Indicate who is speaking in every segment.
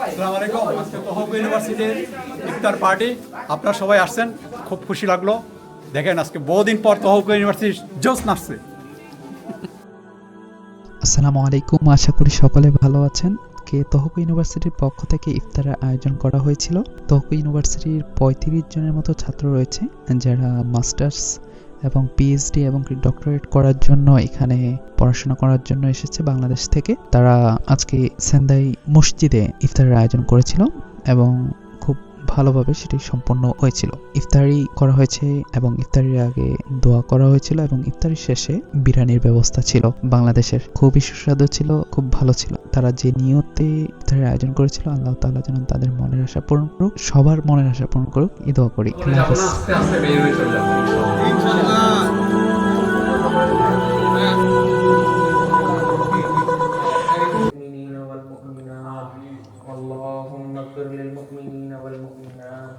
Speaker 1: আসসালামু আলাইকুম। আজকে তহব ইউনিভার্সিটির ইফতার পার্টি, আপনারা সবাই আসছেন, খুব খুশি লাগলো। দেখেন আজকে বহুদিন পর তহব ইউনিভার্সিটির জোশ নাচছে।
Speaker 2: আসসালামু আলাইকুম, আশা করি সকলে ভালো আছেন। তহক ইউনিভার্সিটির পক্ষ থেকে ইফতারের আয়োজন করা হয়েছিল। তহক ইউনিভার্সিটির ৩৫ জনের মতো ছাত্র রয়েছে যারা মাস্টার্স এবং পিএইচডি এবং ডক্টরেট করার জন্য এখানে পড়াশোনা করার জন্য এসেছে বাংলাদেশ থেকে। তারা আজকে সেন্দাই মসজিদে ইফতারের আয়োজন করেছিল এবং খুব ভালোভাবে সেটি সম্পন্ন হয়েছিল। ইফতারি করা হয়েছে এবং ইফতারির আগে দোয়া করা হয়েছিল এবং ইফতারির শেষে বিরিয়ানির ব্যবস্থা ছিল বাংলাদেশের। খুবই সুস্বাদু ছিল, খুব ভালো ছিল। তারা যে নিয়তে ইফতারের আয়োজন করেছিল, আল্লাহ তাআলা যেন তাদের মনের আশা পূরণ করুক, সবার মনের আশা পূরণ করুক, এই দোয়া করি। আল্লাহ হাফেজ।
Speaker 3: اللهم اغفر للمؤمنين والمؤمنات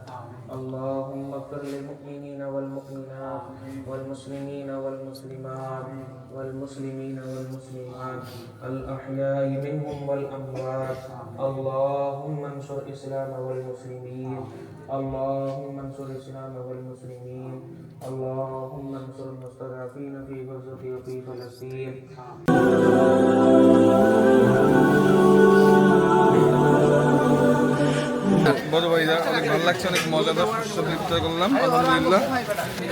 Speaker 3: اللهم اغفر للمؤمنين والمؤمنات والمسلمين والمسلمات والمسلمين والمسلمات الأحياء منهم والأموات اللهم انصر الإسلام والمسلمين اللهم انصر الإسلام والمسلمين اللهم انصر المستضعفين في غزة وفي فلسطين
Speaker 4: বড় ভাইরা অনেক ভালো লাগছে, অনেক মজাদার সুস্বাদু ইফতার করলাম আলহামদুলিল্লাহ।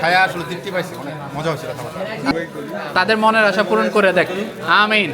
Speaker 5: খায়া আসলে তৃপ্তি পাইছি, অনেক মজা হয়েছিল খাবার।
Speaker 6: তাদের মনের আশা পূরণ করে দেখ, আমিন।